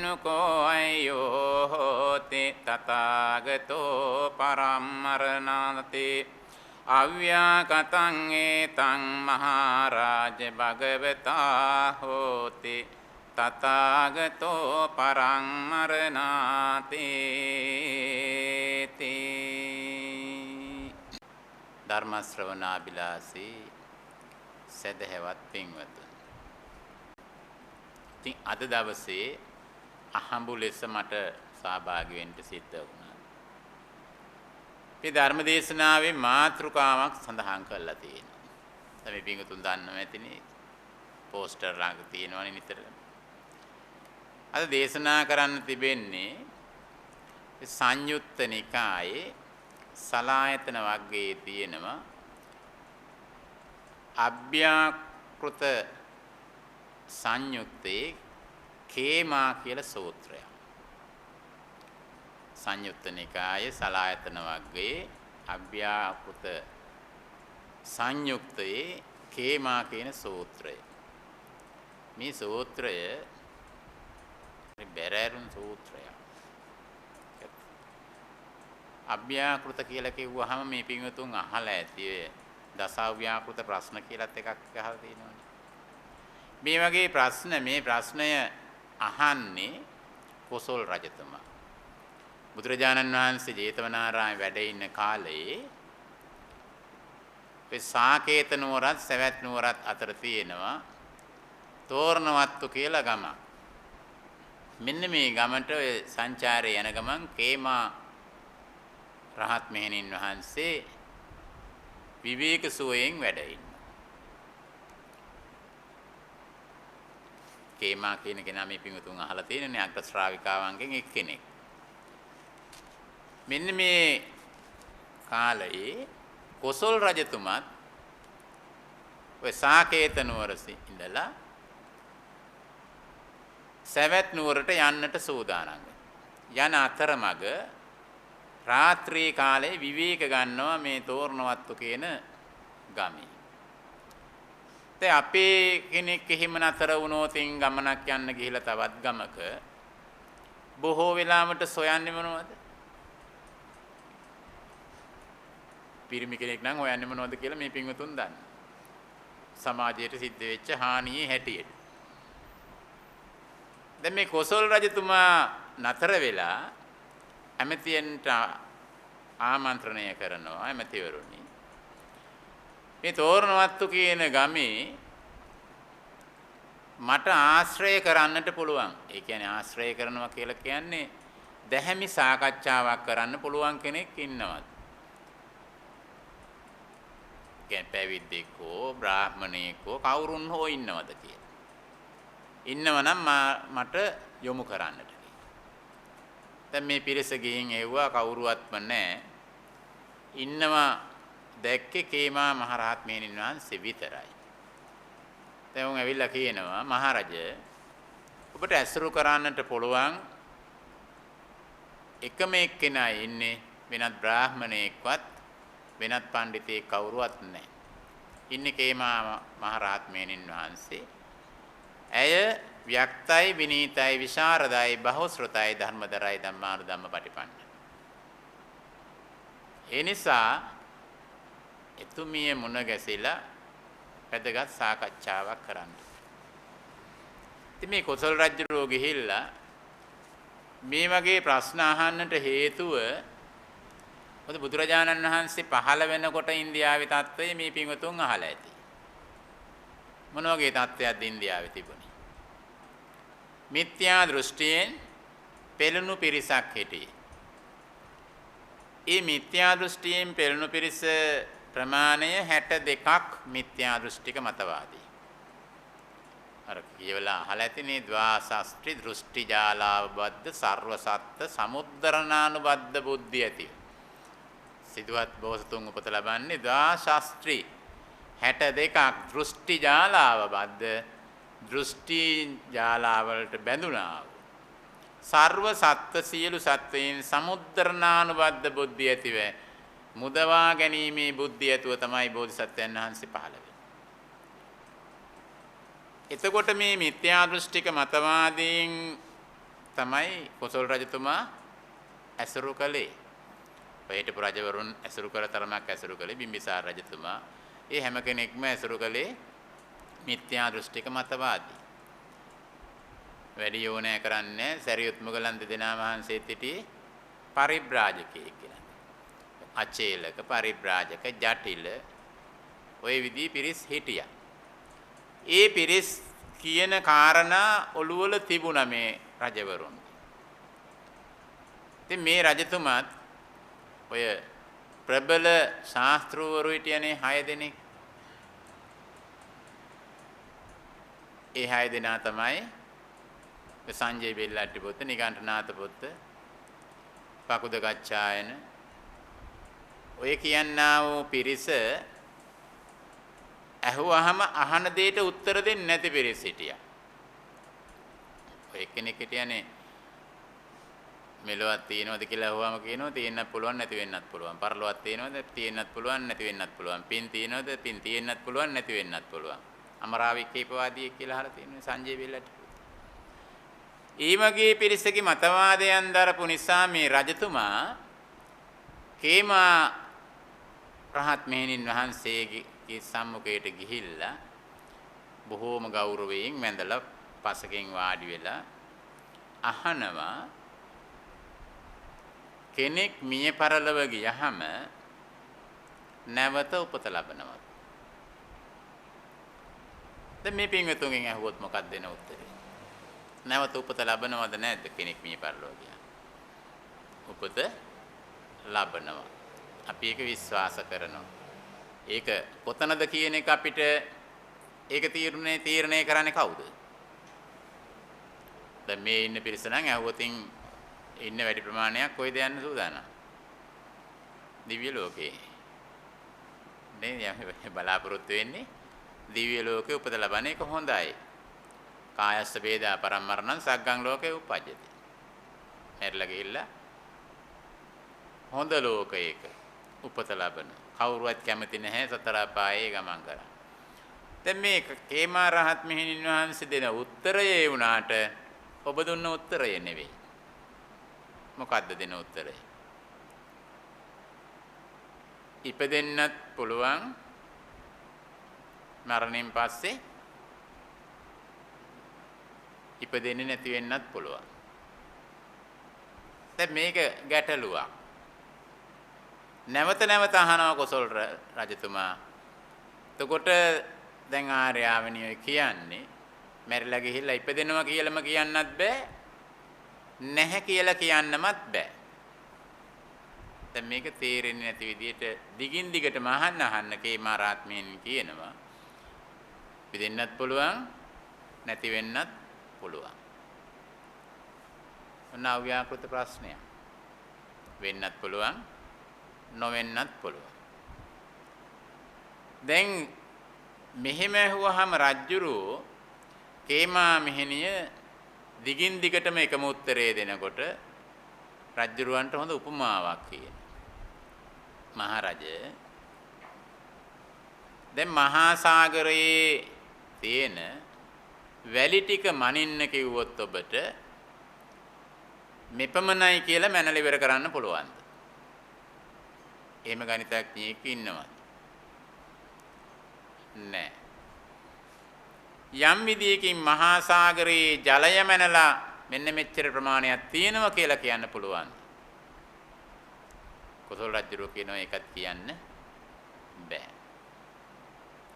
අඤ්ඤුකෝ අයෝ හෝති තථාගතෝ පරම්මරණාති අව්‍යාකතං ඒතං මහරජ භගවතා හෝති තථාගතෝ පරම්මරණාති ධර්ම ශ්‍රවණාබිලාසී සදහැවත් පින්වතුනි, ඉතින් අද දවසේ අහඹු ලෙස මට සහභාගී වෙන්න සිද්ධ වුණා. මේ ධර්ම දේශනාවේ මාතෘකාවක් සඳහන් කරලා තියෙනවා. තමයි පින්වතුන් දන්නව ඇතිනේ. පෝස්ටර් ළඟ තියෙනවනේ නිතර. අද දේශනා කරන්න තිබෙන්නේ සංයුත්ත නිකායේ සලායතන වර්ගයේ තියෙනවා අභ්‍යාකෘත සංයුත්තේ කේමා කියලා සූත්‍රය. සංයුත්ත නිකායේ සලායතන වර්ගයේ අභ්‍යාකෘත සංයුත්තේ කේමා කියන සූත්‍රය. මේ සූත්‍රය බැරෑරුම් සූත්‍රයක්. අභ්‍යාකෘත කියලා කිව්වහම මේ පින්වතුන් අහලා ඇති දසව්‍යාකෘත ප්‍රශ්න කියලාත් එකක් අහලා තියෙනවනේ. මේ වගේ ප්‍රශ්න මේ ප්‍රශ්නය අහන්නේ කොසල් රජතුමා. බුදුරජාණන් වහන්සේ ජේතවනාරාමයේ වැඩ ඉන්න කාලේ ඒ සාකේත නුවරත් සවැත් නුවරත් අතර තියෙනවා තෝරණවත්තු කියලා ගමක්. මෙන්න මේ ගමට ඔය සංචාරයේ යන ගමන් කේමා රහත් මෙහෙණින් වහන්සේ විවේක සුවයෙන් වැඩ ඉන්නවා. කේමා කියන කෙනා මේ පිඟුතුන් අහලා තියෙනනේ අග්‍ර ශ්‍රාවිකාවන්ගෙන් එක්කෙනෙක්. මෙන්න මේ කාලයේ කොසල් රජතුමත් ඔය සාකේත නුවරසේ ඉඳලා සවැත් නුවරට යන්නට සූදානම් යන අතරමඟ රාත්‍රී කාලේ විවේක ගන්නවා මේ තෝරණවත්තු කියන ගමේ. දැන් අපේ කෙනෙක් එහෙම නතර වුණොත් ගමනක් යන්න ගිහිලා තවත් ගමක බොහෝ වෙලාවට සොයන්නේ මොනවද? පිරිමි කෙනෙක් නම් හොයන්නේ මොනවද කියලා මේ පින්වතුන් දන්නවා. සමාජයට සිද්ධ වෙච්ච හානියේ හැටියට. දැන් මේ කොසල් රජතුමා නතර වෙලා ඇමතියන්ට ආමන්ත්‍රණය කරනවා ඇමතිවරුනි. මේ තෝරණවත්තු කියන ගමේ මට ආශ්‍රය කරන්නට පුළුවන්. ඒ කියන්නේ ආශ්‍රය කරනවා කියලා කියන්නේ දැහැමි සාකච්ඡාවක් කරන්න පුළුවන් කෙනෙක් ඉන්නවද? කියන්නේ පැවිද්දෙක් හෝ බ්‍රාහ්මණයෙක් හෝ කවුරුන් හෝ ඉන්නවද කියලා. ඉන්නවනම් මට යොමු කරන්නට. දැන් මේ පිරිස ගිහින් එව්වා කවුරුවත්ම නැහැ. ඉන්නවා දැක්කේ කේමා මහරහත් මෙහෙණින් වහන්සේ විතරයි. දැන් උන් ඇවිල්ලා කියනවා මහරජ ඔබට ඇසුරු කරන්නට පුළුවන් එකම එක්කෙනා ඉන්නේ වෙනත් බ්‍රාහ්මණයෙක්වත් වෙනත් පඬිතෙක් කවුරුවත් නැහැ. ඉන්නේ කේමා මහරහත් මෙහෙණින් වහන්සේ. ඇය ව්‍යක්තයි විනීතයි විශාරදයි බහුශ්‍රතයි ධර්මදරයි ධම්මානුධම්ම පටිපන්න. ඒ නිසා එතුමිය මුණ ගැසිලා වැදගත් සාකච්ඡාවක් කරන්න. ඉතින් මේ කොසල් රජුරෝ ගිහිල්ලා මේ වගේ ප්‍රශ්න අහන්නට හේතුව මොකද බුදුරජාණන් වහන්සේ පහළ වෙනකොට ඉන්දියාවේ තත්ත්වය මේ පින්වතුන් අහලා ඇති. මොන වගේ තත්ත්වයක්ද ඉන්දියාවේ තිබුණේ? මිත්‍යා දෘෂ්ටියෙන් පෙළුණු පිරිසක් හිටියේ. ඒ මිත්‍යා දෘෂ්ටියෙන් පෙළුණු පිරිස ප්‍රමාණය 62ක් මිත්‍යා දෘෂ්ටික මතවාදී. අර කියවලා අහලා ඇතිනේ ද්වාසස්ත්‍රි දෘෂ්ටි ජාලාවබද්ධ සර්ව සත්ත්‍ය සමුද්දරණානුබද්ධ බුද්ධිය ඇති. සිදුවත් බෝසතුන් උපත ලබන්නේ ද්වාශාස්ත්‍රි 62ක් දෘෂ්ටි ජාලාවබද්ධ දෘෂ්ටි ජාලාවලට බැඳුනා. සර්ව සත්ත්‍ය සියලු සත්වයන් සමුද්දරණානුබද්ධ බුද්ධිය ඇතිව මුදවා ගැනීමේ බුද්ධිය ඇතුව තමයි බෝධිසත්වයන් වහන්සේ පහළ වෙන්නේ. එතකොට මේ මිත්‍යා දෘෂ්ටික මතවාදීන් තමයි කොසල් රජතුමා ඇසුරු කළේ. හිටපු රජවරුන් ඇසුරු කළ තරමක් ඇසුරු කළේ බිම්බිසාර රජතුමා. ඒ හැම කෙනෙක්ම ඇසුරු කළේ මිත්‍යා දෘෂ්ටික මතවාදී. වැඩි යෝනෑ කරන්නේ සරියුත් මුගලන් දෙදෙනා වහන්සේත් සිටියේ පරිබ්‍රාජකයෙක් කියලා. අචේලක පරිබ්‍රාජක ජටිල ඔය විදිහේ පිරිස් හිටියා. ඒ පිරිස් කියන කාරණා ඔළුවල තිබුණා මේ රජවරුන්. ඉතින් මේ රජතුමාත් ඔය ප්‍රබල ශාස්ත්‍රවරු හිටියනේ 6 දෙනෙක්. ඒ 6 දෙනා තමයි සංජය බෙල්ලට්ටි පුත්ත, නිගණ්ඨනාථ පුත්ත, පකුද ගච්ඡායන ඔය කියන්නා වූ පිරිස ඇහුවහම අහන දෙයට උත්තර දෙන්නේ නැති පිරිස හිටියා. ඔය කෙනෙක් හිටියනේ මෙලොවක් තියෙනවද කියලා අහුවම කියනවා තියෙන්නත් පුළුවන් නැති වෙන්නත් පුළුවන්. පරලොවක් තියෙනවද තියෙන්නත් පුළුවන් නැති වෙන්නත් පුළුවන්. පින් තියෙනවද පින් තියෙන්නත් පුළුවන් නැති වෙන්නත් පුළුවන්. අමරාවික්කේපවාදී කියලා අහලා තියෙනවා සංජය බෙල්ලට. ඊමගේ පිරිසගේ මතවාදයන් දරපු නිසා මේ රජතුමා කේමා රහත් මෙහෙණින් වහන්සේගේ සම්මුඛයට ගිහිල්ලා බොහෝම ගෞරවයෙන් වැඳලා පසකින් වාඩි වෙලා අහනවා කෙනෙක් මිය පරලව ගියහම නැවත උපත ලබනවා. දැන් මේ පින්වතුන්ගෙන් අහුවොත් මොකක්ද දෙන උත්තරේ? නැවත උපත ලබනවද නැද්ද කෙනෙක් මිය පරලව ගියා? උපත ලබනවා. අපි ඒක විශ්වාස කරනවා. ඒක කොතනද කියන එක අපිට ඒක තීරණය කරන්නේ කවුද? දැන් මේ ඉන්න පිරිස නම් ඇහුවොතින් ඉන්න වැඩි ප්‍රමාණයක් කොයිද යන්න සූදානම්? දිව්‍ය ලෝකේ. නේ බලාපොරොත්තු වෙන්නේ දිව්‍ය ලෝකේ උපත ලබන එක හොඳයි. කායස්ස වේදා පරමරණං සග්ගං ලෝකේ උපජ්ජති. මෙරලා ගිහිල්ලා හොඳ ලෝකයක උපත ලබන කවුරුවත් කැමති නැහැ සතර අපායේ ගමන් කරා. දැන් මේ කේමා රහත් මෙහෙණින් වහන්සේ දෙන උත්තරය ඒ වුණාට ඔබ දුන්න උත්තරය නෙවෙයි. මොකද්ද දෙන උත්තරය? ඉපදෙන්නත් පුළුවන් මරණයෙන් පස්සේ ඉපදෙන්නේ නැති වෙන්නත් පුළුවන්. දැන් මේක ගැටලුවක්. නැවත නැවත අහනවා කොසල් රජතුමා. එතකොට දැන් ආර්යාවනිය කියන්නේ මැරිලා ගිහිල්ලා ඉපදෙනවා කියලාම කියන්නත් බෑ. නැහැ කියලා කියන්නමත් බෑ. දැන් මේක තේරෙන්නේ නැති විදිහට දිගින් දිගටම අහන්න කේමා රාත්මයෙන් කියනවා. ඉපදෙන්නත් පුළුවන් නැති වෙන්නත් පුළුවන්. ඔන්න අව්‍යාකෘත ප්‍රශ්නයක්. වෙන්නත් පුළුවන් නොවෙන්නත් පුළුවන්. දැන් මෙහෙම ඇහුවහම රජ්ජුරුවෝ කේමා මෙහෙණිය දිගින් දිගටම එකම උත්තරේ දෙනකොට රජ්ජුරුවන්ට හොඳ උපමාවක් කියන. මහරජ දැන් මහා සාගරයේ තියෙන වැලි ටික මනින්න කිව්වොත් ඔබට මෙපමණයි කියලා මැනලා ඉවර කරන්න පුළුවන්ද? එහෙම ගණිතඥයෙක් ඉන්නවද? නැහැ. යම් විදියකින් මහා සාගරයේ ජලය මැනලා මෙන්න මෙච්චර ප්‍රමාණයක් තියෙනවා කියලා කියන්න පුළුවන්. කොසල් රජුරෝ කියනවා ඒකත් කියන්න බෑ.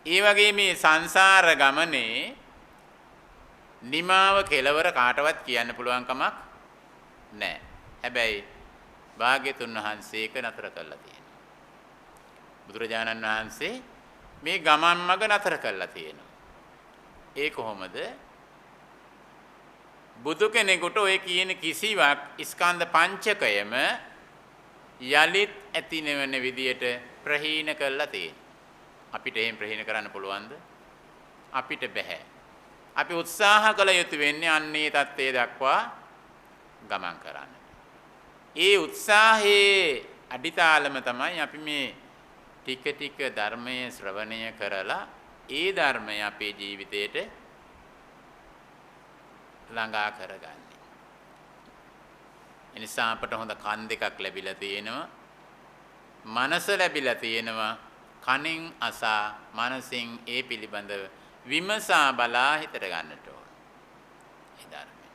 ඒ වගේ මේ සංසාර ගමනේ නිමාව කෙලවර කාටවත් කියන්න පුළුවන් කමක් නැහැ. හැබැයි භාග්‍යතුන් වහන්සේ ඒක නතර කළා තියෙනවා. බුදුරජාණන් වහන්සේ මේ ගමන් මඟ නතර කළා තියෙනවා. ඒ කොහොමද? බුදු කෙනෙකුට ඔය කියන කිසිවක් ස්කන්ධ පංචකයම යලිත් ඇති නෙවෙන විදියට ප්‍රහීන කළා තියෙනවා. අපිට එහෙම ප්‍රහීන කරන්න පුළුවන්ද? අපිට බෑ. අපි උත්සාහ කළ යුතු වෙන්නේ අන්නේ தත්ත්වයට දක්වා ගමන් කරන්න. ඒ උත්සාහයේ අඩිතාලම තමයි අපි මේ ටික ටික ධර්මයේ ශ්‍රවණය කරලා ඒ ධර්මය අපේ ජීවිතයට ළඟා කරගන්නේ. එනිසා අපට හොඳ කන් දෙකක් ලැබිලා තියෙනවා. මනස ලැබිලා තියෙනවා. කනෙන් අසා මනසින් ඒ පිළිබඳව විමසා බලා හිතට ගන්නට ඕන. ඒ ධර්මය.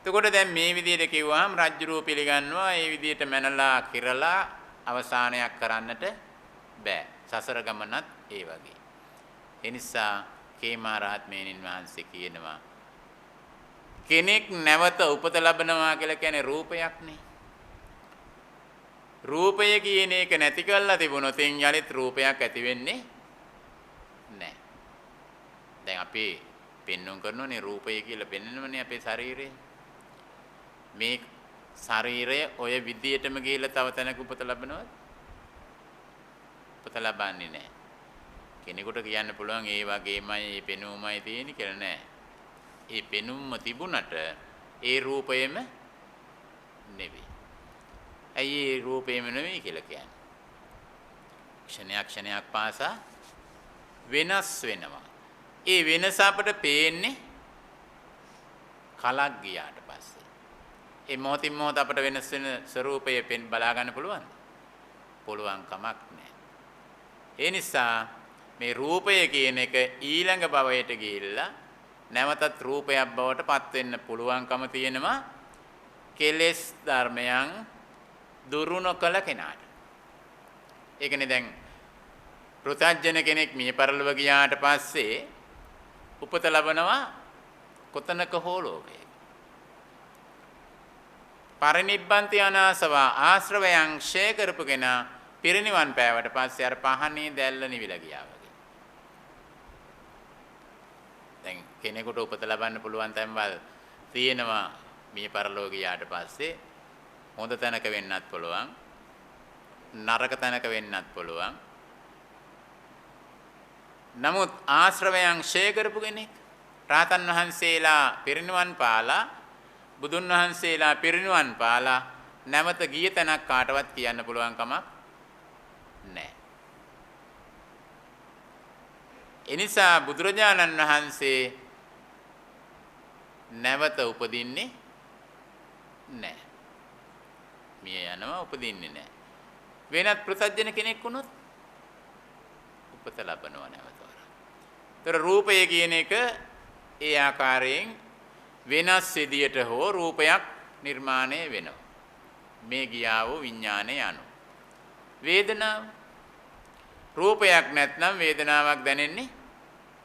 එතකොට දැන් මේ විදිහට කිව්වහම රජ්ජුරුව පිළිගන්නවා මේ විදිහට මැනලා කිරලා අවසානයක් කරන්නට බෑ. සසර ගමනත් ඒ වගේ. ඒ නිසා කේමා රහත් මෙහෙණින් වහන්සේ කියනවා කෙනෙක් නැවත උපත ලබනවා කියලා කියන්නේ රූපයක් නේ. රූපය කියන එක නැති කරලා තිබුණොත් යලිත් රූපයක් ඇති වෙන්නේ නැහැ. දැන් අපි පෙන්වුම් කරනෝනේ රූපය කියලා පෙන්වනවනේ අපේ ශරීරය. මේ ශරීරය ඔය විදියටම ගිහිල්ලා තව තැනක උපත ලබනවද? උපත ලබන්නේ නැහැ. කෙනෙකුට කියන්න පුළුවන් ඒ වගේමයි මේ පෙනුමයි තියෙන්නේ කියලා නෑ. ඒ පෙනුම තිබුණට ඒ රූපයම නෙවෙයි. ඇයි ඒ රූපයම නෙවෙයි කියලා කියන්නේ? ක්ෂණයක් පාසා වෙනස් වෙනවා. ඒ වෙනස අපට පේන්නේ කලක් ගියාට පස්සේ. ඒ මොහොතින් මොහොත අපට වෙනස් වෙන ස්වરૂපය බලා ගන්න පුළුවන්ද? පුළුවන් කමක් නැහැ. ඒ නිසා මේ රූපය කියන එක ඊළඟ භවයට ගිහිල්ලා නැවතත් රූපයක් බවට පත් වෙන්න පුළුවන්කම තියෙනවා කෙලෙස් ධර්මයන් දුරු නොකළ කෙනාට. ඒකනේ දැන් පෘථග්ජන කෙනෙක් මිය පරලොව ගියාට පස්සේ උපත ලබනවා කොතනක හෝ ලෝකයක. පරිනිබ්බන්ති අනාසවා ආශ්‍රවයන් ක්ෂය කරපු කෙනා පිරිනිවන් පෑවට පස්සේ අර පහනේ දැල්ල නිවිලා ගියා වගේ. දැන් කෙනෙකුට උපත ලබන්න පුළුවන් තැන්වල තියෙනවා මිය පරලොව ගියාට පස්සේ හොඳ තැනක වෙන්නත් පුළුවන් නරක තැනක වෙන්නත් පුළුවන්. නමුත් ආශ්‍රවයන් ක්ෂය කරපු කෙනෙක් රාතන් වහන්සේලා පිරිනිවන් පාලා බුදුන් වහන්සේලා පිරිනිවන් පාලා නැවත ගිය තැනක් කාටවත් කියන්න පුළුවන් කමක් නැහැ. එනිසා බුදුරජාණන් වහන්සේ නැවත උපදින්නේ නැහැ. මිය යනවා උපදින්නේ නැහැ. වෙනත් පෘථග්ජන කෙනෙක් වුණොත් උපත ලබනවා නැවත. ඒතර රූපය කියන එක ඒ ආකාරයෙන් වෙනස් විදියට හෝ රූපයක් නිර්මාණය වෙනවා. මේ ගියා වූ විඥානය යනවා. වේදනාව රූපයක් නැත්නම් වේදනාවක් දැනෙන්නේ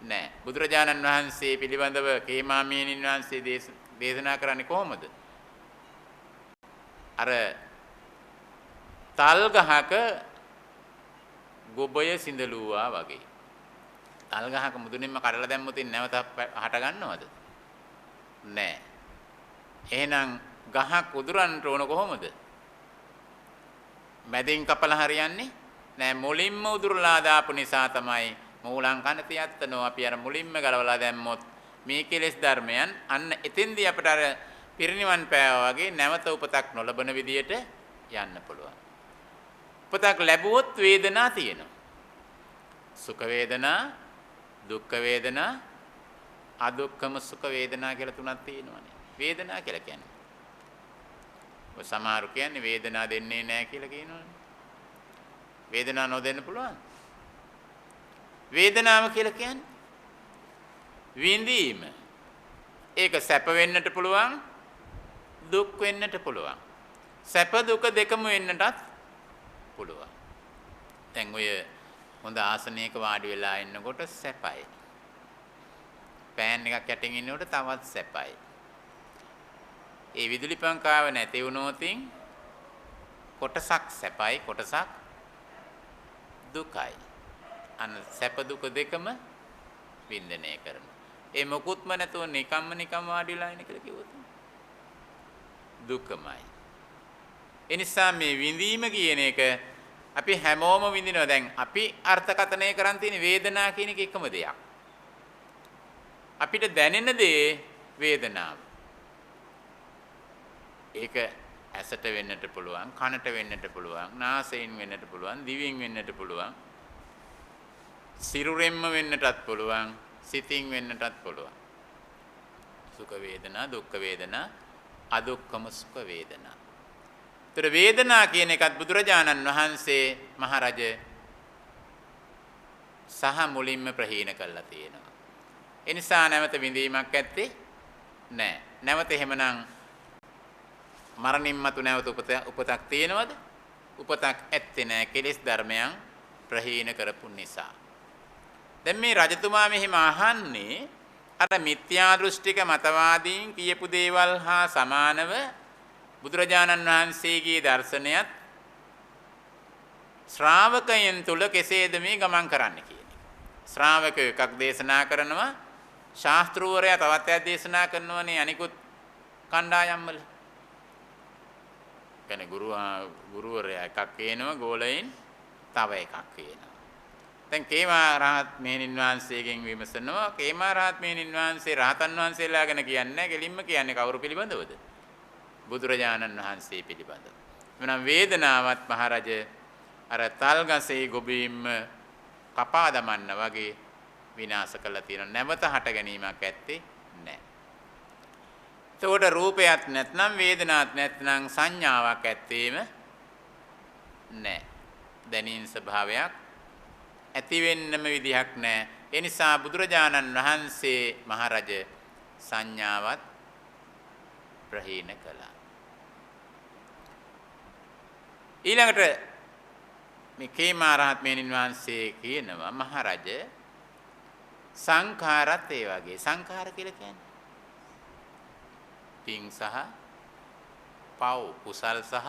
නැහැ. බුදුරජාණන් වහන්සේ පිළිබඳව කේමා මෙහෙණින් වහන්සේ දේශනා කරන්නේ කොහොමද? අර තල් ගහක ගොබය සිඳලුවා වගේ. තල් ගහක මුදුනින්ම කඩලා දැම්මොත් නැවත හට ගන්නවද? නැහැ. එහෙනම් ගහක් උදුරන්න ඕන කොහොමද? මැදින් කපලා හරියන්නේ නෑ. මුලින්ම උදුරලා දාපු නිසා තමයි මූලං කනති යත්තනෝ අපි අර මුලින්ම ගලවලා දැම්මොත් මේ කෙලෙස් ධර්මයන් අන්න එතෙන්දී අපිට අර පිරිනිවන් පෑවා වගේ නැවත උපතක් නොලබන විදියට යන්න පුළුවන්. උපතක් ලැබුවොත් වේදනා තියෙනවා. සුඛ වේදනා, දුක්ඛ වේදනා, අදුක්ඛම සුඛ වේදනා කියලා තුනක් තියෙනවානේ. වේදනා කියලා කියන්නේ. ඔය සමහරු කියන්නේ වේදනා දෙන්නේ නැහැ කියලා කියනවනේ. වේදනා නොදෙන්න පුළුවන්. වේදනාව කියලා කියන්නේ විඳීම. ඒක සැප වෙන්නට පුළුවන්, දුක් වෙන්නට පුළුවන්. සැප දුක දෙකම වෙන්නටත් පුළුවන්. දැන් ඔය හොඳ ආසනයක වාඩි වෙලා ඉන්නකොට සැපයි. පෑන් එකක් යටින් ඉන්නකොට තවත් සැපයි. ඒ විදුලි පංකාව නැති වුණොතින් කොටසක් සැපයි කොටසක් දුකයි. අන්න සැප දුක දෙකම වින්දනය කරනවා. ඒ මොකුත්ම නැතුව නිකම්ම වාඩිලා ඉන්න කියලා කිව්වොත් දුකමයි. ඒ නිසා මේ විඳීම කියන එක අපි හැමෝම විඳිනවා. දැන් අපි අර්ථකථනය කරන් තියෙන වේදනාව කියන එක එකම දෙයක්. අපිට දැනෙන දේ වේදනාව. ඒක ඇසට වෙන්නට පුළුවන්, කනට වෙන්නට පුළුවන්, නාසයෙන් වෙන්නට පුළුවන්, දිවෙන් වෙන්නට පුළුවන්, සිරුරෙන්ම වෙන්නටත් පුළුවන්, සිතින් වෙන්නටත් පුළුවන්. සුඛ වේදනා, දුක්ඛ වේදනා අදුක්කම සුඛ වේදනා. ඒතර වේදනා කියන එකත් බුදුරජාණන් වහන්සේ මහරජ සහ මුලින්ම ප්‍රහීන කළා තියෙනවා. ඒ නිසා නැවත විඳීමක් ඇත්තේ නැහැ. නැවත එහෙමනම් මරණින් මතු නැවත උපතක් තියෙනවද? උපතක් ඇත්තේ නැහැ. කෙලෙස් ධර්මයන් ප්‍රහීන කරපු නිසා. දැන් මේ රජතුමා මෙහිම අහන්නේ අර මිත්‍යා දෘෂ්ටික මතවාදීන් කියපු දේවල් හා සමානව බුදුරජාණන් වහන්සේගේ දර්ශනයත් ශ්‍රාවකයන් තුල කෙසේද මේ ගමන් කරන්න කියන එක. ශ්‍රාවකයෝ එකක් දේශනා කරනවා, ශාස්ත්‍රූවරයා තවත් එකක් දේශනා කරනවනේ අනිකුත් කණ්ඩායම් වල. කියන්නේ ගුරුවරයා එකක් කියනවා, ගෝලයින් තව එකක් කියනවා. දැන් කේමා රහත් මෙහෙණින් වහන්සේගෙන් විමසනවා, කේමා රහත් මෙහෙණින් වහන්සේ රහතන් වහන්සේලා ගැන කියන්නේ කෙලින්ම කියන්නේ කවුරු පිළිබඳවද? බුදුරජාණන් වහන්සේ පිළිබඳව. එනම් වේදනාවත් මහරජ අර තල්ගසේ ගොබීම කපා දමන්න වගේ විනාශ කළා තියෙනවා. නැවත හට ගැනීමක් ඇත්තේ නැහැ. එතකොට රූපයක් නැත්නම් වේදනාවක් නැත්නම් සංඥාවක් ඇත්තේම නැහැ. දැනීම් ස්වභාවයක් ඇති වෙන්නම විදිහක් නැහැ. ඒ නිසා බුදුරජාණන් වහන්සේ මහරජ සංඥාවත් ප්‍රහීන කළා. ඊළඟට මේ කේමා රහත් මෙහෙණින් වහන්සේ කියනවා මහරජ සංඛාරත් ඒ වගේ. සංඛාර කියලා කියන්නේ පින් සහ පව්, කුසල් සහ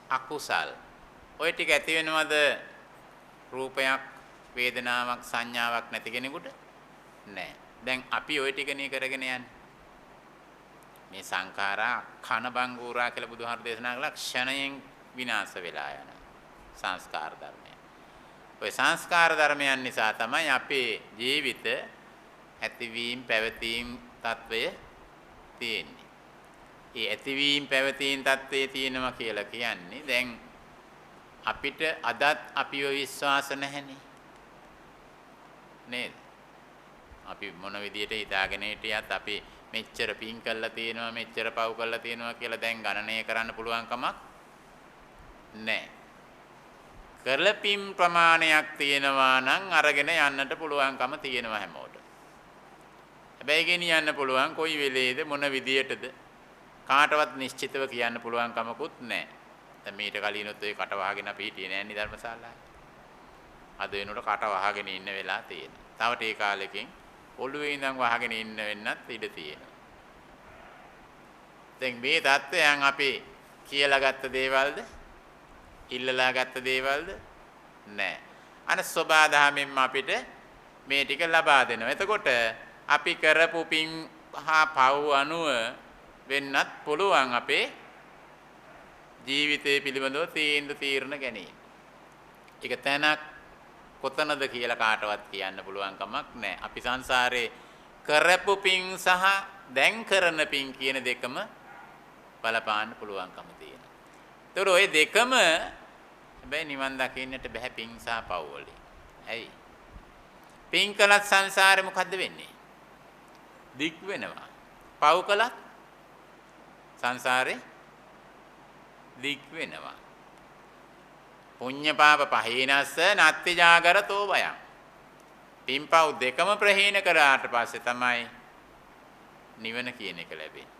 අකුසල්. ඔය ටික ඇති වෙනවද රූපයක්, වේදනාවක්, සංඥාවක් නැති කෙනෙකුට? නැහැ. දැන් අපි ওই ටිකනේ කරගෙන යන්නේ. මේ සංඛාරා කන බංගුරා කියලා බුදුහාර දේශනා කළා ක්ෂණයෙන් විනාශ වෙලා යන සංස්කාර ධර්මය. ඔය සංස්කාර ධර්මයන් නිසා තමයි අපේ ජීවිත ඇතිවීම පැවතීම తත්වය තියෙන්නේ. ඒ ඇතිවීම පැවතීම తත්වයේ තියෙනවා කියලා කියන්නේ දැන් අපිට අදත් අපිව විශ්වාස නැහැනේ. නේද? අපි මොන විදියට හිතාගෙන හිටියත් අපි මෙච්චර පින් කළා තියෙනවා, මෙච්චර පව් කළා තියෙනවා කියලා දැන් ගණනය කරන්න පුළුවන් කමක් නැහැ. කරල පින් ප්‍රමාණයක් තියෙනවා නම් අරගෙන යන්නට පුළුවන්කම තියෙනවා හැමෝටම. හැබැයි ගෙනියන්න පුළුවන් කොයි වෙලේද මොන විදියටද කාටවත් නිශ්චිතව කියන්න පුළුවන් කමකුත් නැහැ. දැන් මීට කලිනුත් ඔය කට වහගෙන අපි හිටියේ නෑනේ ධර්මශාලාවේ. අද වෙනකොට කට වහගෙන ඉන්න වෙලා තියෙනවා. තව ටී කාලෙකින් ඔළුවේ ඉඳන් වහගෙන ඉන්න වෙන්නත් ඉඩ තියෙනවා. දැන් මේ தත්ත්වයන් අපි කියලා ගත්ත දේවල්ද? ඉල්ලලා ගත්ත දේවල්ද? නෑ. අන සබාධාමෙන් අපිට මේ ටික ලබා දෙනවා. එතකොට අපි කරපු පින් හා පව් අනුව වෙන්නත් පුළුවන් අපේ ජීවිතය පිළිබඳව තීරණ ගැනීම. ඒක තැනක් කොතනද කියලා කාටවත් කියන්න පුළුවන් කමක් නැහැ. අපි සංසාරේ කරපු පින් සහ දැන් කරන පින් කියන දෙකම බලපාන්න පුළුවන්කම තියෙනවා. ඒතර ওই දෙකම හැබැයි නිවන් දකින්නට බෑ පින් සහ පව් වලින්. ඇයි? පින් කළත් සංසාරේ මොකද්ද වෙන්නේ? දික් වෙනවා. පව් කළත් සංසාරේ දික් වෙනවා. පුඤ්ඤ පාප පහේනස්ස නත්ති ජාගරතෝ වයං. පින්පව් දෙකම ප්‍රහීන කරාට පස්සේ තමයි නිවන කියන එක ලැබෙන්නේ.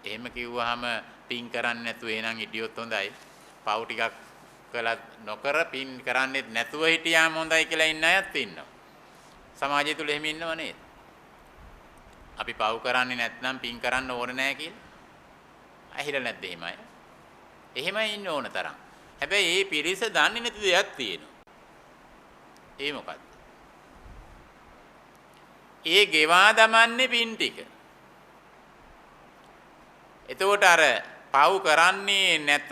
එහෙම කිව්වහම පින් කරන්නේ නැතුව එහෙනම් හිටියොත් හොඳයි. පව් ටිකක් කළත් නොකර පින් කරන්නේ නැතුව හිටියාම හොඳයි කියලා ඉන්න අයත් ඉන්නවා. සමාජය තුල එහෙම ඉන්නව නේද? අපි පව් කරන්නේ නැත්නම් පින් කරන්න ඕනේ නැහැ කියලා. ඇහිලා නැද්ද එහෙමයි? එහෙමයි ඉන්න ඕන තරම්. හැබැයි මේ පිරිස දන්නේ නැති දෙයක් තියෙනවා. ඒ මොකද්ද? ඒ ගෙවා දමන්නේ පින් ටික. එතකොට අර පව් කරන්නේ නැත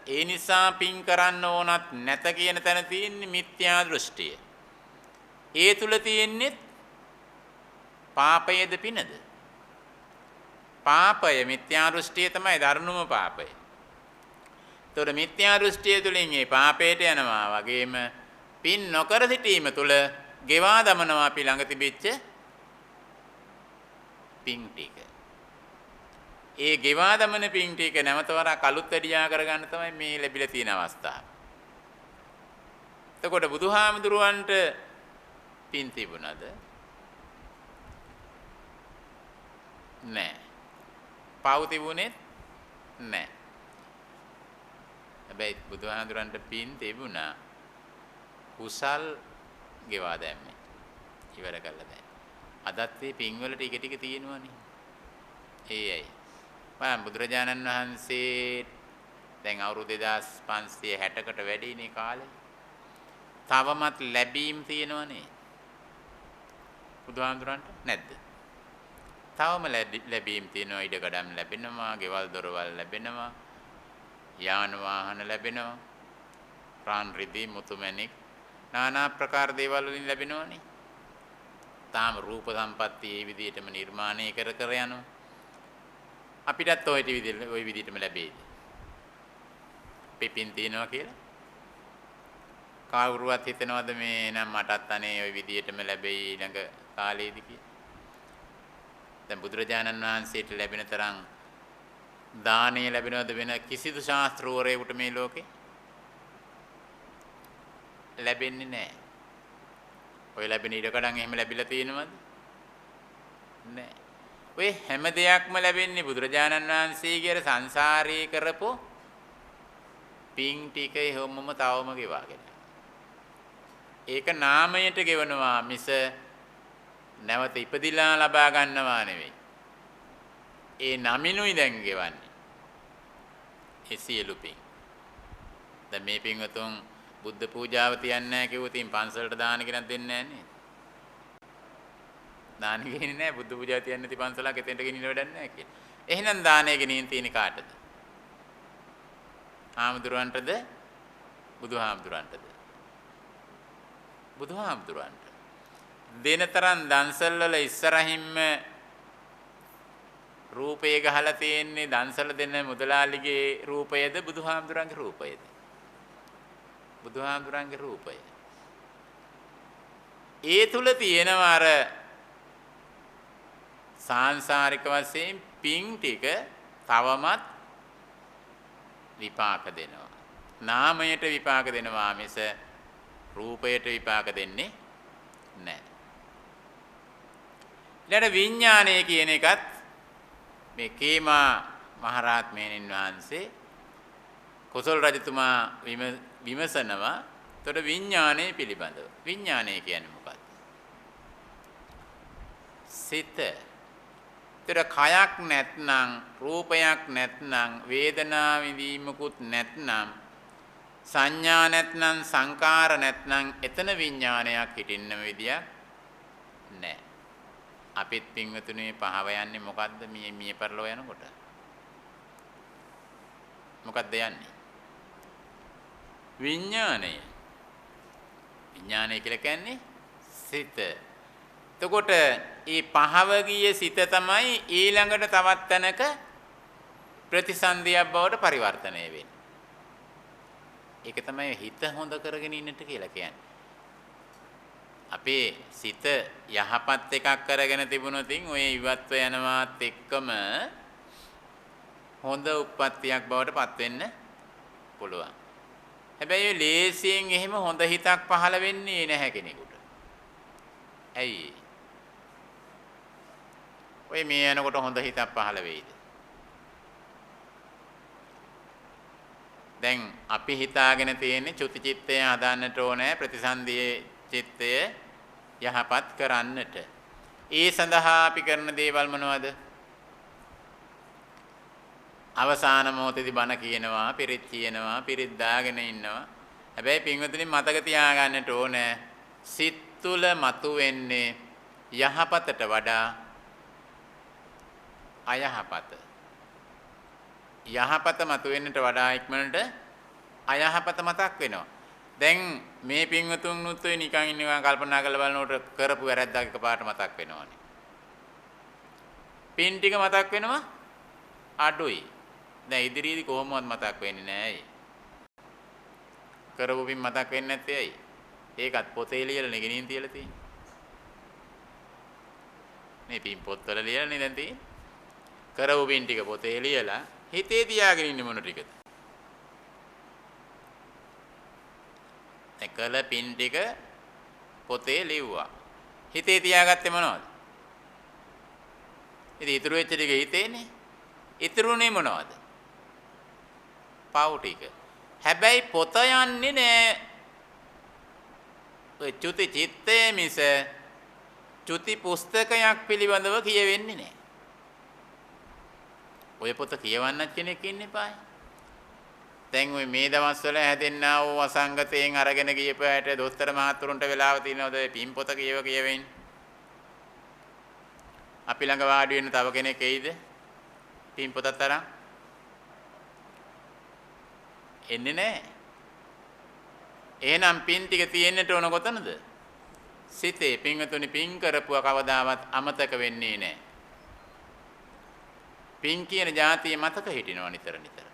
ඒ නිසා පින් කරන්න ඕනත් නැත කියන තැන තියෙන්නේ මිත්‍යා දෘෂ්ටිය. ඒ තුල තියෙන්නේ පාපයේද පිනද? පාපය මිත්‍යා දෘෂ්ටිය තමයි ධර්මම පාපය. ඒතකොට මිත්‍යා දෘෂ්ටිය තුලින් මේ පාපයට යනවා වගේම පින් නොකර සිටීම තුල ගෙවා දමනවා අපි ළඟ තිබිච්ච පින් ටික. ඒ ගෙවා දමන පින් ටික නැවත වරක් අලුත් වැඩියා කරගන්න තමයි මේ ලැබිලා තියෙන අවස්ථාව. එතකොට බුදුහාමුදුරුවන්ට පින් තිබුණද? නැහැ. පව් තිබුණෙත් නැහැ. හැබැයි බුදුහාමුදුරන්ට පින් තිබුණා. කුසල් ගෙවා දැම්මේ. ඉවර කළා දැන්. අදත් මේ පින්වල ටික ටික තියෙනවනේ. ඒයි. මම බුදුරජාණන් වහන්සේ දැන් අවුරුදු 2560කට වැඩිනේ කාලේ. තවමත් ලැබීම් තියෙනවනේ. බුදුහාමුදුරන්ට නැද්ද? තවම ලැබීම් තියෙනවා. ඉඩකඩම් ලැබෙනවා, ගෙවල් දොරවල් ලැබෙනවා, යාන වාහන ලැබෙනවා, ප්‍රාණ රිදී මුතුමැණික් নানা ප්‍රකාර දේවල් වලින් ලැබෙනවනේ. තාම රූප සම්පatti මේ විදිහටම නිර්මාණය කර යනවා. අපිටත් ওই විදිහටම ලැබෙයිද? පිපින් තියනවා කියලා. කවුරුවත් හිතනවද මේ නම් මටත් අනේ ওই විදිහටම ලැබෙයි ඊළඟ කාලේදී කියලා? දැන් බුදුරජාණන් වහන්සේට ලැබෙන තරම් දානය ලැබෙනවද වෙන කිසිදු ශාස්ත්‍රවරයෙකුට මේ ලෝකේ? ලැබෙන්නේ නැහැ. ඔය ලැබෙන ඉඩකඩම් එහෙම ලැබිලා තියෙනවද? නැහැ. ඔය හැම දෙයක්ම ලැබෙන්නේ බුදුරජාණන් වහන්සේගේ සංසාරේ කරපො පිං ටික හැමෝම තවම ගෙවාගෙන. ඒක නාමයට ගෙවනවා මිස නැවත ඉපදිලා ලබා ගන්නවා නෙවෙයි. ඒ නමිනුයි දැන් ගෙවන්නේ. ඒ සියලු පිං. දැන් මේ පින්වතුන් බුද්ධ පූජාව තියන්නේ නැහැ කිව්වොත් ඉතින් පන්සලට දාන කෙනෙක් දෙන්නේ නැහැ නේද? දාන ගෙන්නේ නැහැ බුද්ධ පූජාව තියන්නේ නැති පන්සලක් එතෙන්ට ගෙනින්න වැඩක් නැහැ කියලා. එහෙනම් දානය ගෙනින් තියෙන කාටද? ආමුදුරන්ටද? බුදුහාමුදුරන්ටද? බුදුහාමුදුරන්ට. දෙනතරන් දන්සල් වල ඉස්සරහින්ම රූපය ගහලා තියෙන්නේ දන්සල දෙන මුදලාලිගේ රූපයද බුදුහාමුදුරන්ගේ රූපයද? බුදුහාමුදුරන්ගේ රූපය. ඒ තුල තියෙනවා අර සාංශාරික වශයෙන් පිං ටික තවමත් විපාක දෙනවා. නාමයට විපාක දෙනවා මිස රූපයට විපාක දෙන්නේ නැහැ. ඊළඟ විඥානය කියන එකත් මේ කේමා මහරහත් මෙහෙණින් වහන්සේ කොසල් රජතුමා විමසනවා. එතකොට විඥානය පිළිබඳව. විඥානය කියන්නේ මොකක්ද? සිත. ඒතර කයක් නැත්නම්, රූපයක් නැත්නම්, වේදනා විඳීමකුත් නැත්නම්, සංඥා නැත්නම්, සංකාර නැත්නම් එතන විඥානයක් හිටින්නම විදියක් නැහැ. අපිත් පින්වතුනේ පහව යන්නේ මොකද්ද මේ මිය පරලෝ යනකොට? මොකද්ද යන්නේ? විඥානය. විඥානය කියලා කියන්නේ සිත. එතකොට මේ පහව ගිය සිත තමයි ඊළඟට තවත් තැනක ප්‍රතිසන්දියක් බවට පරිවර්තනය වෙන්නේ. ඒක තමයි හිත හොඳ කරගෙන ඉන්නට කියලා කියන්නේ. අපේ සිත යහපත් එකක් කරගෙන තිබුණොත් ඔය ඉවත්ව යනවාත් එක්කම හොඳ උප්පත්තියක් බවට පත් වෙන්න පුළුවන්. හැබැයි ලේසියෙන් එහෙම හොඳ හිතක් පහළ වෙන්නේ නැහැ කෙනෙකුට. ඇයි? ඔය මේ යනකොට හොඳ හිතක් පහළ වෙයිද? දැන් අපි හිතාගෙන තියෙන්නේ චුති චිත්තය හදාන්නට ඕනේ ප්‍රතිසන්දියේ චිත්තය යහපත් කරන්නට. ඒ සඳහා අපි කරන දේවල් මොනවද? අවසාන මොහොතේදී බණ කියනවා, පිරිත් කියනවා, පිරිත් දාගෙන ඉන්නවා. හැබැයි පින්වතුනි මතක තියාගන්නට ඕනේ සිත් තුළ මතුවෙන්නේ යහපතට වඩා අයහපත. යහපත මතුවෙන්නට වඩා ඉක්මනට අයහපත මතක් වෙනවා. දැන් මේ පින්වතුන්නුත් ඔය නිකන් ඉන්නවා කල්පනා කරලා බලනකොට කරපු වැරද්දක් එකපාරට මතක් වෙනවනේ. පින් ටික මතක් වෙනවා අඩුයි. දැන් ඉදිරියේදී කොහොමවත් මතක් වෙන්නේ නැහැ. කරපු පින් මතක් වෙන්නේ නැත්තේ ඇයි? ඒකත් පොතේ ලියලා නෙගෙනින් තියලා තියෙන්නේ. මේ පින් පොත්වල ලියලානේ දැන් තියෙන්නේ. කරවු පින් ටික පොතේ ලියලා හිතේ තියාගෙන ඉන්න මොන ටිකද? එකල පින් ටික පොතේ ලිව්වා. හිතේ තියාගත්තේ මොනවද? ඉතින් ඉතුරු වෙච්ච ටික හිතේනේ. ඉතුරුනේ මොනවද? පව් ටික. හැබැයි පොත යන්නේ නෑ. ඔය චුති චිත්තේ මිස චුති පුස්තකයක් පිළිබඳව කියවෙන්නේ නෑ. ඔය පොත කියවන්නත් කෙනෙක් ඉන්න එපායි. දැන් ඔය මේ දවස්වල හැදෙන්නා වූ අසංගතයෙන් අරගෙන ගියපෑට දොස්තර මහතුරුන්ට වෙලාව තියෙනවද පින් පොත කියවෙන්න? අපි ළඟ වාඩි වෙන තව කෙනෙක් එයිද? පින් පොතක් තරම් එන්නේ නැහැ. එහෙනම් පින් ටික තියෙන්නට ඕන කොතනද? සිතේ. පින්වතුනි පින් කරපුවා කවදාවත් අමතක වෙන්නේ නැහැ. පින් කියන જાතිය මතක හිටිනවා නිතර නිතර.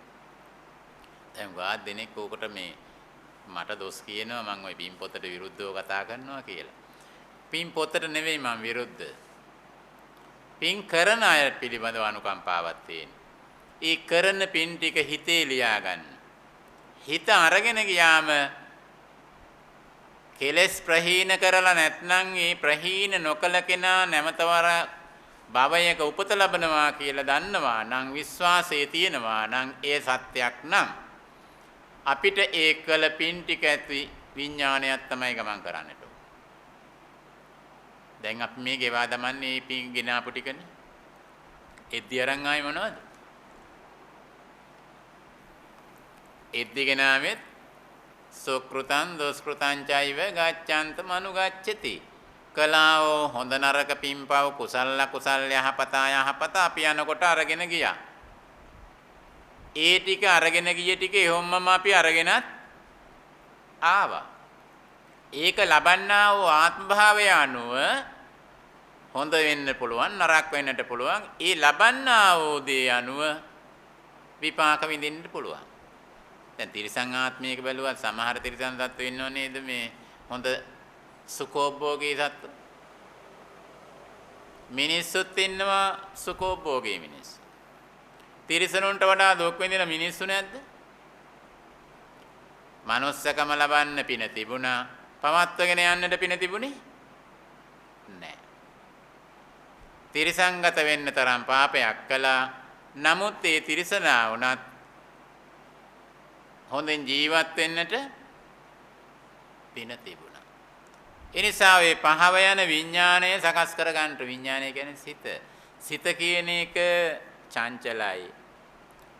දැන් වාද දෙනෙක් ඕකට මේ මට දොස් කියනවා මම ওই පින් පොතට විරුද්ධව කතා කරනවා කියලා. පින් පොතට නෙවෙයි මම විරුද්ධ. පින් කරන අය පිළිබඳව අනුකම්පාවක් තියෙන. ඒ කරන පින් ටික හිතේ ලියාගන්න. හිත අරගෙන ගියාම කෙලස් ප්‍රහීන කරලා නැත්නම් ඒ ප්‍රහීන නොකල කෙනා නැමතවර භවයක උපත ලබනවා කියලා දන්නවා නම් විශ්වාසය තියෙනවා නම් ඒ සත්‍යයක් නම් අපිට ඒ කල පින් ටික ඇති විඥානයක් තමයි ගමන් කරන්නට ඕන. දැන් අපි මේ ගෙවා දමන්නේ මේ පින් ගෙනාපු ටිකනේ. එද්දි අරන් ආයේ මොනවද? එද්දි ගෙනාවෙත් සුකෘතං දුෂ්කෘතං චෛව ගච්ඡන්ත මනුගච්ඡති. කලාවෝ හොඳ නරක පින්පව් කුසල කුසල යහපත යහපත අපි යනකොට අරගෙන ගියා. ඒ ටික අරගෙන ගිය ටික එහෙම්මම අපි අරගෙනත් ආවා. ඒක ලබන්නා වූ ආත්ම භාවය අනුව හොඳ වෙන්න පුළුවන් නරක වෙන්නට පුළුවන්. ඒ ලබන්නා වූ දේ අනුව විපාක විඳින්න පුළුවන්. දැන් තිරිසං ආත්මයක බැලුවත් සමහර තිරිසං සත්ත්ව ඉන්නව නේද මේ හොඳ සුඛෝභෝගී සත්ත්ව. මිනිස්සුත් ඉන්නවා සුඛෝභෝගී මිනිස්සු. තිරිසනුන්ට වඩා දුක් විඳින මිනිස්සු නැද්ද? manussකම ලබන්න පින තිබුණා. පවත්වගෙන යන්නට පින තිබුණේ නැහැ. තිරිසංගත වෙන්න තරම් පාපයක් කළා. නමුත් ඒ තිරිසනා වුණත් හොඳින් ජීවත් වෙන්නට පින තිබුණා. ඒ නිසා මේ පහව යන විඥාණය සකස් කර ගන්නට විඥාණය කියන්නේ සිත. සිත කියන එක චංචලයි.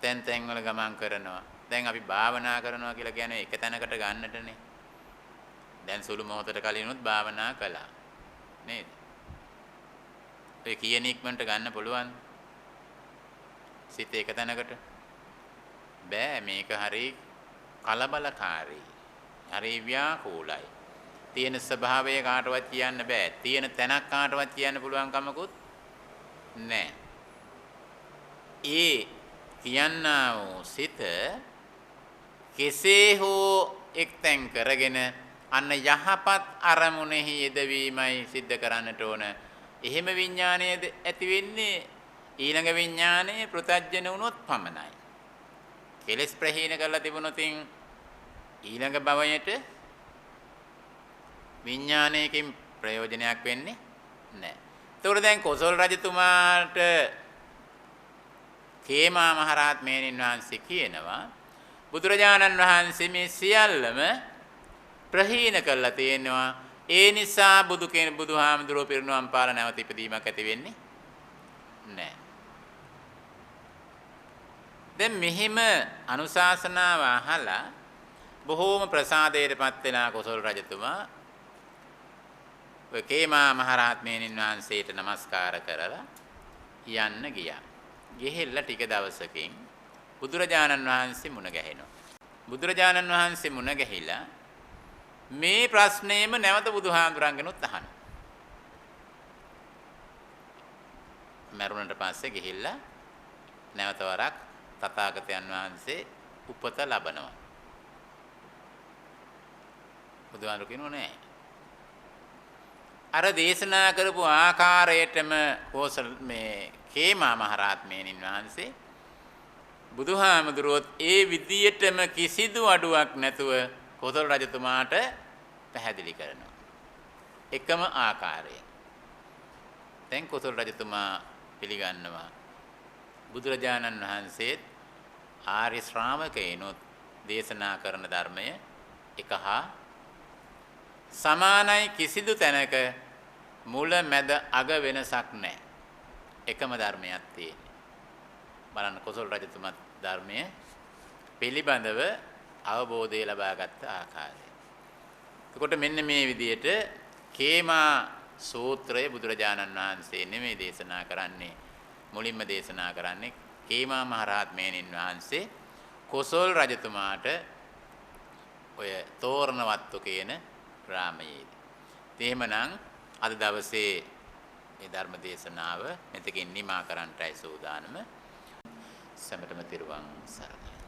තැන් තැන් වල ගමන් කරනවා. දැන් අපි භාවනා කරනවා කියලා කියන්නේ එක තැනකට ගන්නටනේ. දැන් සුළු මොහොතකට කලිනුත් භාවනා කළා. නේද? ඒ කියන ඉක්මනට ගන්න පුළුවන්. සිත එක තැනකට බෑ. මේක හරි කලබලකාරී. හරි ව්‍යාකූලයි. තියෙන ස්වභාවය කාටවත් කියන්න බෑ. තියෙන තැනක් කාටවත් කියන්න පුළුවන් කමකුත් නෑ. ඒ කියන්නා වූ සිත කෙසේ හෝ එක්තෙන් කරගෙන අන්න යහපත් අරමුණෙහි යෙදවීමයි සිද්ධ කරන්නට ඕන. එහෙම විඥානයේද ඇති වෙන්නේ ඊළඟ විඥානයේ පෘථජ්ජන වුණොත් පමණයි. කෙලස් ප්‍රහීන කරලා තිබුණොත් ඊළඟ භවයට විඥානයකින් ප්‍රයෝජනයක් වෙන්නේ නැහැ. ඒතකොට දැන් කොසල් රජතුමාට කේමා මහරහත් මෙහෙණින් වහන්සේ කියනවා බුදුරජාණන් වහන්සේ මේ සියල්ලම ප්‍රහීන කරලා තියෙනවා. ඒ නිසා බුදුහාමුදුරුවෝ පිරිනුවම් පාර නැවත ඉපදීමක් ඇති වෙන්නේ නැහැ. දැන් මෙහිම අනුශාසනාව අහලා බොහෝම ප්‍රසාදයටපත් වෙනා කොසල් රජතුමා කේමා මහරහත් මෙහෙණින් වහන්සේට නමස්කාර කරලා යන්න ගියා. ගෙහෙල්ලා ටික දවසකින් බුදුරජාණන් වහන්සේ මුණ ගැහෙනවා. බුදුරජාණන් වහන්සේ මුණ ගැහිලා මේ ප්‍රශ්නේම නැවත බුදුහාමුදුරන්ගෙනුත් අහනවා. මරුණට පස්සේ ගිහිල්ලා නැවත වරක් තථාගතයන් වහන්සේ උපත ලබනවා. බුදුහාමුදුරු කියනවා නෑ. අර දේශනා කරපු ආකාරයටම කෝසල මේ කේමා මහරහත්මයන්න් වහන්සේ බුදුහාමුදුරුවොත් ඒ විදියටම කිසිදු අඩුවක් නැතුව කොසල් රජතුමාට පැහැදිලි කරනවා. එකම ආකාරයෙන්. දැන් කොසල් රජතුමා පිළිගන්නවා බුදුරජාණන් වහන්සේත් ආර්ය ශ්‍රාවකයනොත් දේශනා කරන ධර්මය එක හා සමානයි, කිසිදු තැනක මුල මැද අග වෙනසක් නැහැ. එකම ධර්මයක් තියෙන්නේ. බලන්න කොසල් රජතුමා ධර්මයේ පිළිබඳව අවබෝධය ලබාගත් ආකාරය. එතකොට මෙන්න මේ විදිහට කේමා සූත්‍රය බුදුරජාණන් වහන්සේ නෙමෙයි දේශනා කරන්නේ, මුලින්ම දේශනා කරන්නේ කේමා මහරහත්මයන්න් වහන්සේ කොසල් රජතුමාට ඔය තෝරණවත්තු කියන ග්‍රාමයේදී. එහෙමනම් අද දවසේ මේ ධර්ම දේශනාව මෙතකින් නිමා කරන්නටයි සූදානම. සැමටම තිරුවන් සරණයි.